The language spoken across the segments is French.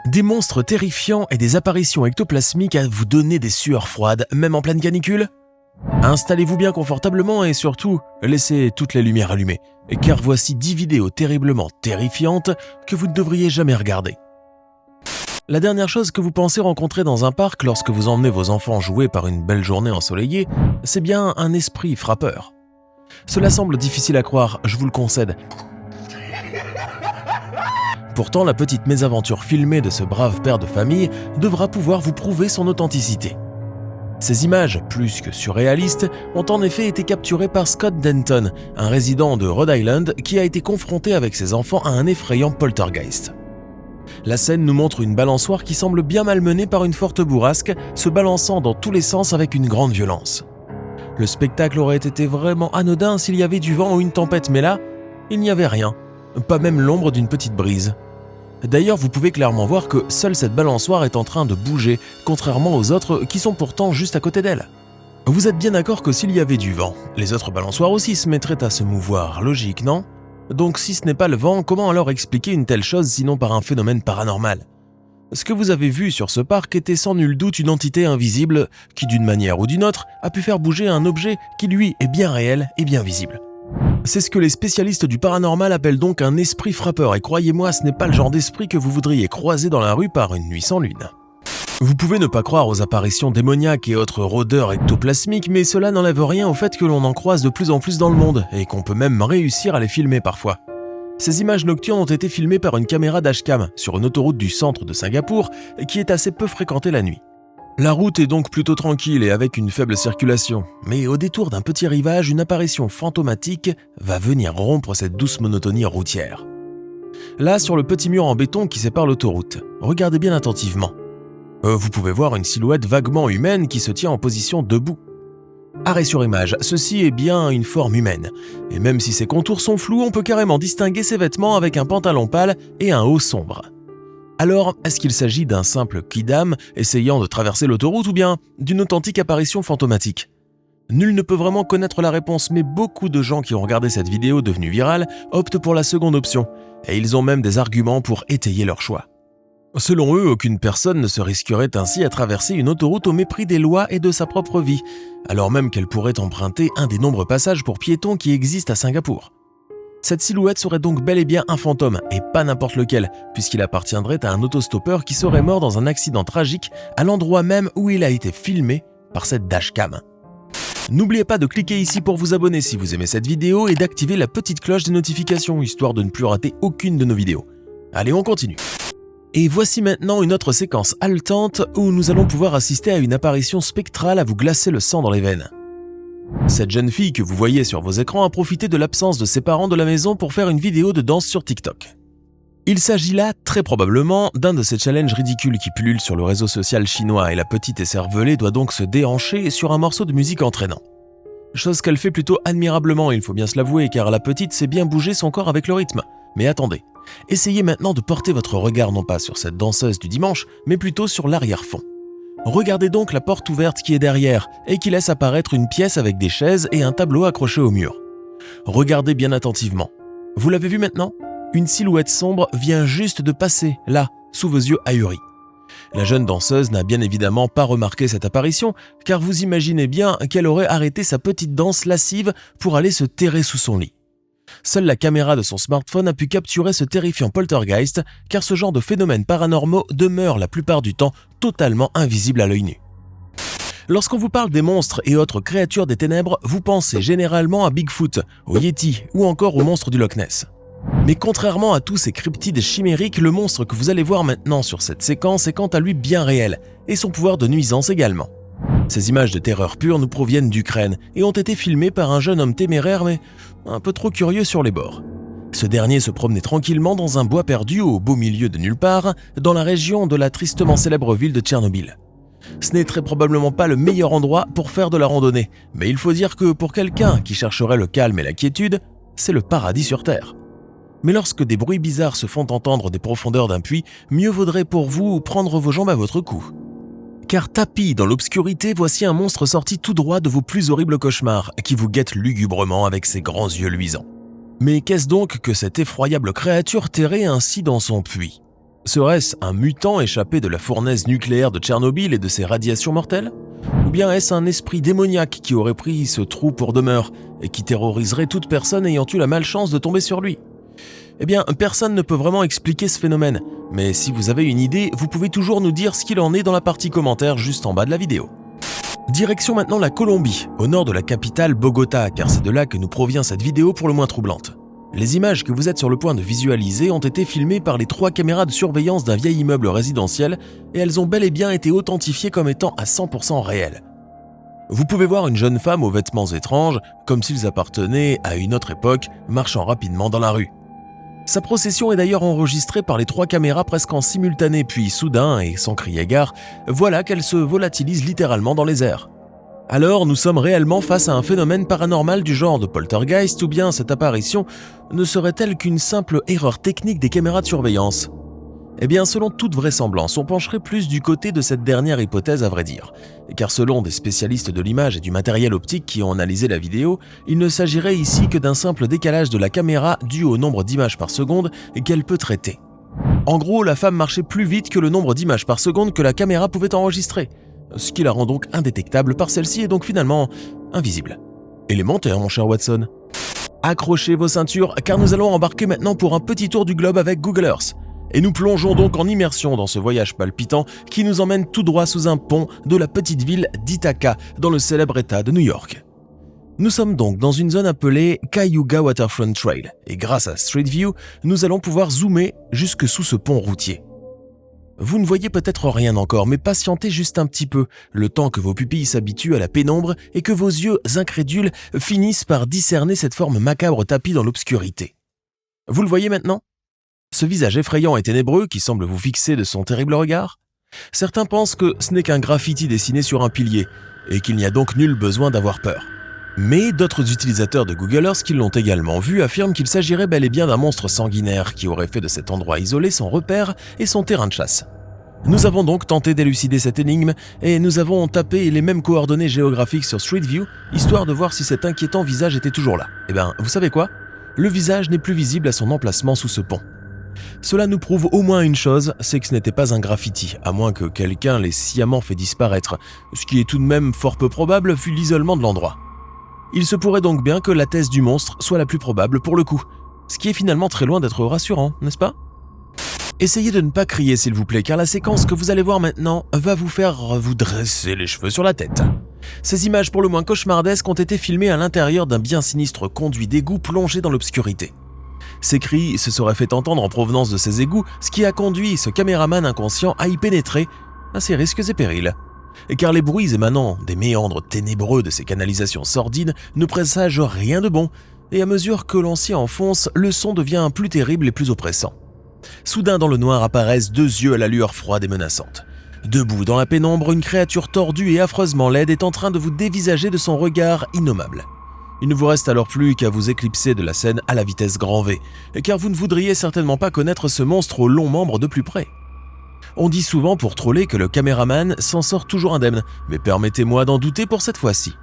Des monstres terrifiants et des apparitions ectoplasmiques à vous donner des sueurs froides, même en pleine canicule? Installez-vous bien confortablement et surtout, laissez toutes les lumières allumées, car voici 10 vidéos terriblement terrifiantes que vous ne devriez jamais regarder. La dernière chose que vous pensez rencontrer dans un parc lorsque vous emmenez vos enfants jouer par une belle journée ensoleillée, c'est bien un esprit frappeur. Cela semble difficile à croire, je vous le concède. Pourtant, la petite mésaventure filmée de ce brave père de famille devra pouvoir vous prouver son authenticité. Ces images, plus que surréalistes, ont en effet été capturées par Scott Denton, un résident de Rhode Island qui a été confronté avec ses enfants à un effrayant poltergeist. La scène nous montre une balançoire qui semble bien malmenée par une forte bourrasque, se balançant dans tous les sens avec une grande violence. Le spectacle aurait été vraiment anodin s'il y avait du vent ou une tempête, mais là, il n'y avait rien, pas même l'ombre d'une petite brise. D'ailleurs, vous pouvez clairement voir que seule cette balançoire est en train de bouger, contrairement aux autres qui sont pourtant juste à côté d'elle. Vous êtes bien d'accord que s'il y avait du vent, les autres balançoires aussi se mettraient à se mouvoir, logique, non? Donc si ce n'est pas le vent, comment alors expliquer une telle chose sinon par un phénomène paranormal? Ce que vous avez vu sur ce parc était sans nul doute une entité invisible qui, d'une manière ou d'une autre, a pu faire bouger un objet qui lui est bien réel et bien visible. C'est ce que les spécialistes du paranormal appellent donc un esprit frappeur, et croyez-moi, ce n'est pas le genre d'esprit que vous voudriez croiser dans la rue par une nuit sans lune. Vous pouvez ne pas croire aux apparitions démoniaques et autres rôdeurs ectoplasmiques, mais cela n'enlève rien au fait que l'on en croise de plus en plus dans le monde, et qu'on peut même réussir à les filmer parfois. Ces images nocturnes ont été filmées par une caméra dashcam sur une autoroute du centre de Singapour, qui est assez peu fréquentée la nuit. La route est donc plutôt tranquille et avec une faible circulation, mais au détour d'un petit rivage, une apparition fantomatique va venir rompre cette douce monotonie routière. Là, sur le petit mur en béton qui sépare l'autoroute, regardez bien attentivement. Vous pouvez voir une silhouette vaguement humaine qui se tient en position debout. Arrêt sur image, ceci est bien une forme humaine, et même si ses contours sont flous, on peut carrément distinguer ses vêtements avec un pantalon pâle et un haut sombre. Alors, est-ce qu'il s'agit d'un simple quidam essayant de traverser l'autoroute ou bien d'une authentique apparition fantomatique? Nul ne peut vraiment connaître la réponse, mais beaucoup de gens qui ont regardé cette vidéo devenue virale optent pour la seconde option, et ils ont même des arguments pour étayer leur choix. Selon eux, aucune personne ne se risquerait ainsi à traverser une autoroute au mépris des lois et de sa propre vie, alors même qu'elle pourrait emprunter un des nombreux passages pour piétons qui existent à Singapour. Cette silhouette serait donc bel et bien un fantôme, et pas n'importe lequel, puisqu'il appartiendrait à un autostoppeur qui serait mort dans un accident tragique à l'endroit même où il a été filmé par cette dashcam. N'oubliez pas de cliquer ici pour vous abonner si vous aimez cette vidéo et d'activer la petite cloche des notifications, histoire de ne plus rater aucune de nos vidéos. Allez, on continue. Et voici maintenant une autre séquence haletante où nous allons pouvoir assister à une apparition spectrale à vous glacer le sang dans les veines. Cette jeune fille que vous voyez sur vos écrans a profité de l'absence de ses parents de la maison pour faire une vidéo de danse sur TikTok. Il s'agit là, très probablement, d'un de ces challenges ridicules qui pullulent sur le réseau social chinois et la petite écervelée doit donc se déhancher sur un morceau de musique entraînant. Chose qu'elle fait plutôt admirablement, il faut bien se l'avouer, car la petite sait bien bouger son corps avec le rythme. Mais attendez, essayez maintenant de porter votre regard non pas sur cette danseuse du dimanche, mais plutôt sur l'arrière-fond. Regardez donc la porte ouverte qui est derrière et qui laisse apparaître une pièce avec des chaises et un tableau accroché au mur. Regardez bien attentivement. Vous l'avez vu maintenant? Une silhouette sombre vient juste de passer, là, sous vos yeux ahuris. La jeune danseuse n'a bien évidemment pas remarqué cette apparition, car vous imaginez bien qu'elle aurait arrêté sa petite danse lascive pour aller se terrer sous son lit. Seule la caméra de son smartphone a pu capturer ce terrifiant poltergeist, car ce genre de phénomènes paranormaux demeure la plupart du temps totalement invisible à l'œil nu. Lorsqu'on vous parle des monstres et autres créatures des ténèbres, vous pensez généralement à Bigfoot, au Yeti ou encore au monstre du Loch Ness. Mais contrairement à tous ces cryptides chimériques, le monstre que vous allez voir maintenant sur cette séquence est quant à lui bien réel, et son pouvoir de nuisance également. Ces images de terreur pure nous proviennent d'Ukraine et ont été filmées par un jeune homme téméraire mais un peu trop curieux sur les bords. Ce dernier se promenait tranquillement dans un bois perdu au beau milieu de nulle part, dans la région de la tristement célèbre ville de Tchernobyl. Ce n'est très probablement pas le meilleur endroit pour faire de la randonnée, mais il faut dire que pour quelqu'un qui chercherait le calme et la quiétude, c'est le paradis sur Terre. Mais lorsque des bruits bizarres se font entendre des profondeurs d'un puits, mieux vaudrait pour vous prendre vos jambes à votre cou. Car tapis dans l'obscurité, voici un monstre sorti tout droit de vos plus horribles cauchemars, qui vous guette lugubrement avec ses grands yeux luisants. Mais qu'est-ce donc que cette effroyable créature terrait ainsi dans son puits? Serait-ce un mutant échappé de la fournaise nucléaire de Tchernobyl et de ses radiations mortelles? Ou bien est-ce un esprit démoniaque qui aurait pris ce trou pour demeure et qui terroriserait toute personne ayant eu la malchance de tomber sur lui? Eh bien, personne ne peut vraiment expliquer ce phénomène, mais si vous avez une idée, vous pouvez toujours nous dire ce qu'il en est dans la partie commentaire juste en bas de la vidéo. Direction maintenant la Colombie, au nord de la capitale Bogota, car c'est de là que nous provient cette vidéo pour le moins troublante. Les images que vous êtes sur le point de visualiser ont été filmées par les 3 caméras de surveillance d'un vieil immeuble résidentiel et elles ont bel et bien été authentifiées comme étant à 100% réelles. Vous pouvez voir une jeune femme aux vêtements étranges, comme s'ils appartenaient à une autre époque, marchant rapidement dans la rue. Sa procession est d'ailleurs enregistrée par les 3 caméras presque en simultané, puis soudain, et sans crier gare, voilà qu'elle se volatilise littéralement dans les airs. Alors nous sommes réellement face à un phénomène paranormal du genre de poltergeist ou bien cette apparition ne serait-elle qu'une simple erreur technique des caméras de surveillance? Eh bien selon toute vraisemblance, on pencherait plus du côté de cette dernière hypothèse à vrai dire, car selon des spécialistes de l'image et du matériel optique qui ont analysé la vidéo, il ne s'agirait ici que d'un simple décalage de la caméra dû au nombre d'images par seconde qu'elle peut traiter. En gros, la femme marchait plus vite que le nombre d'images par seconde que la caméra pouvait enregistrer, ce qui la rend donc indétectable par celle-ci et donc finalement invisible. Élémentaire mon cher Watson. Accrochez vos ceintures car nous allons embarquer maintenant pour un petit tour du globe avec Google Earth. Et nous plongeons donc en immersion dans ce voyage palpitant qui nous emmène tout droit sous un pont de la petite ville d'Ithaca dans le célèbre état de New York. Nous sommes donc dans une zone appelée Cayuga Waterfront Trail et grâce à Street View, nous allons pouvoir zoomer jusque sous ce pont routier. Vous ne voyez peut-être rien encore, mais patientez juste un petit peu, le temps que vos pupilles s'habituent à la pénombre et que vos yeux incrédules finissent par discerner cette forme macabre tapie dans l'obscurité. Vous le voyez maintenant ? Ce visage effrayant et ténébreux qui semble vous fixer de son terrible regard? Certains pensent que ce n'est qu'un graffiti dessiné sur un pilier et qu'il n'y a donc nul besoin d'avoir peur. Mais d'autres utilisateurs de Google Earth qui l'ont également vu affirment qu'il s'agirait bel et bien d'un monstre sanguinaire qui aurait fait de cet endroit isolé son repère et son terrain de chasse. Nous avons donc tenté d'élucider cette énigme et nous avons tapé les mêmes coordonnées géographiques sur Street View histoire de voir si cet inquiétant visage était toujours là. Eh bien, vous savez quoi? Le visage n'est plus visible à son emplacement sous ce pont. Cela nous prouve au moins une chose, c'est que ce n'était pas un graffiti, à moins que quelqu'un l'ait sciemment fait disparaître, ce qui est tout de même fort peu probable vu l'isolement de l'endroit. Il se pourrait donc bien que la thèse du monstre soit la plus probable pour le coup, ce qui est finalement très loin d'être rassurant, n'est-ce pas? Essayez de ne pas crier s'il vous plaît, car la séquence que vous allez voir maintenant va vous faire vous dresser les cheveux sur la tête. Ces images pour le moins cauchemardesques ont été filmées à l'intérieur d'un bien sinistre conduit d'égout plongé dans l'obscurité. Ces cris se seraient fait entendre en provenance de ces égouts, ce qui a conduit ce caméraman inconscient à y pénétrer à ses risques et périls. Car les bruits émanant des méandres ténébreux de ces canalisations sordides ne présagent rien de bon, et à mesure que l'on s'y enfonce, le son devient plus terrible et plus oppressant. Soudain dans le noir apparaissent 2 yeux à la lueur froide et menaçante. Debout dans la pénombre, une créature tordue et affreusement laide est en train de vous dévisager de son regard innommable. Il ne vous reste alors plus qu'à vous éclipser de la scène à la vitesse grand V, car vous ne voudriez certainement pas connaître ce monstre aux longs membres de plus près. On dit souvent pour troller que le caméraman s'en sort toujours indemne, mais permettez-moi d'en douter pour cette fois-ci.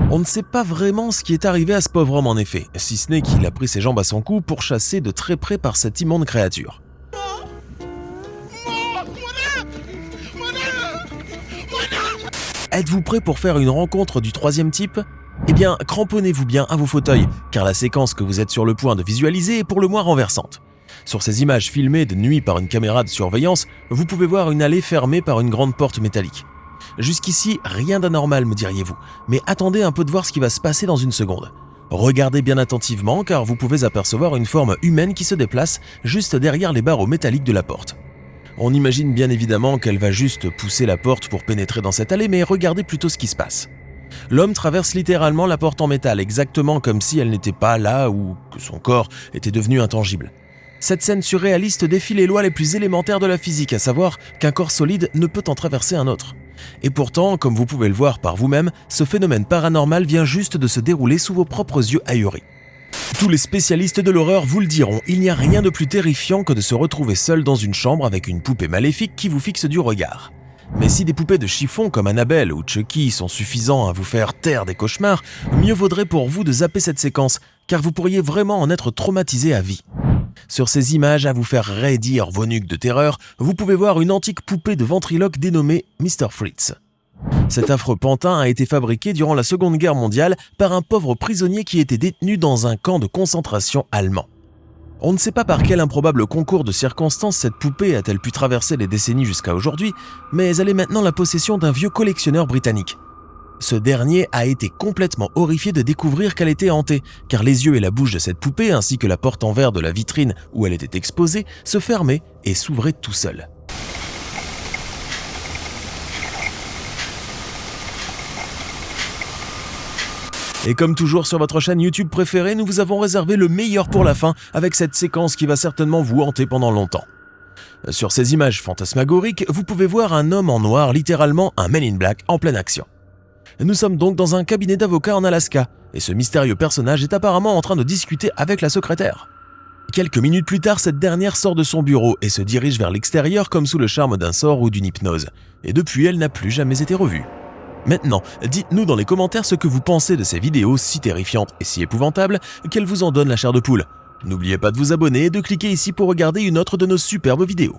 On ne sait pas vraiment ce qui est arrivé à ce pauvre homme en effet, si ce n'est qu'il a pris ses jambes à son cou pour chasser de très près par cette immonde créature. Êtes-vous prêt pour faire une rencontre du 3e type? Eh bien, cramponnez-vous bien à vos fauteuils, car la séquence que vous êtes sur le point de visualiser est pour le moins renversante. Sur ces images filmées de nuit par une caméra de surveillance, vous pouvez voir une allée fermée par une grande porte métallique. Jusqu'ici, rien d'anormal me diriez-vous, mais attendez un peu de voir ce qui va se passer dans une seconde. Regardez bien attentivement car vous pouvez apercevoir une forme humaine qui se déplace juste derrière les barreaux métalliques de la porte. On imagine bien évidemment qu'elle va juste pousser la porte pour pénétrer dans cette allée, mais regardez plutôt ce qui se passe. L'homme traverse littéralement la porte en métal, exactement comme si elle n'était pas là ou que son corps était devenu intangible. Cette scène surréaliste défie les lois les plus élémentaires de la physique, à savoir qu'un corps solide ne peut en traverser un autre. Et pourtant, comme vous pouvez le voir par vous-même, ce phénomène paranormal vient juste de se dérouler sous vos propres yeux ahuris. Tous les spécialistes de l'horreur vous le diront, il n'y a rien de plus terrifiant que de se retrouver seul dans une chambre avec une poupée maléfique qui vous fixe du regard. Mais si des poupées de chiffon comme Annabelle ou Chucky sont suffisants à vous faire taire des cauchemars, mieux vaudrait pour vous de zapper cette séquence, car vous pourriez vraiment en être traumatisé à vie. Sur ces images, à vous faire raidir vos nuques de terreur, vous pouvez voir une antique poupée de ventriloque dénommée Mr. Fritz. Cet affreux pantin a été fabriqué durant la Seconde Guerre mondiale par un pauvre prisonnier qui était détenu dans un camp de concentration allemand. On ne sait pas par quel improbable concours de circonstances cette poupée a-t-elle pu traverser les décennies jusqu'à aujourd'hui, mais elle est maintenant la possession d'un vieux collectionneur britannique. Ce dernier a été complètement horrifié de découvrir qu'elle était hantée, car les yeux et la bouche de cette poupée, ainsi que la porte en verre de la vitrine où elle était exposée, se fermaient et s'ouvraient tout seuls. Et comme toujours sur votre chaîne YouTube préférée, nous vous avons réservé le meilleur pour la fin avec cette séquence qui va certainement vous hanter pendant longtemps. Sur ces images fantasmagoriques, vous pouvez voir un homme en noir, littéralement un Men in Black en pleine action. Nous sommes donc dans un cabinet d'avocats en Alaska, et ce mystérieux personnage est apparemment en train de discuter avec la secrétaire. Quelques minutes plus tard, cette dernière sort de son bureau et se dirige vers l'extérieur comme sous le charme d'un sort ou d'une hypnose, et depuis elle n'a plus jamais été revue. Maintenant, dites-nous dans les commentaires ce que vous pensez de ces vidéos si terrifiantes et si épouvantables qu'elles vous en donnent la chair de poule. N'oubliez pas de vous abonner et de cliquer ici pour regarder une autre de nos superbes vidéos.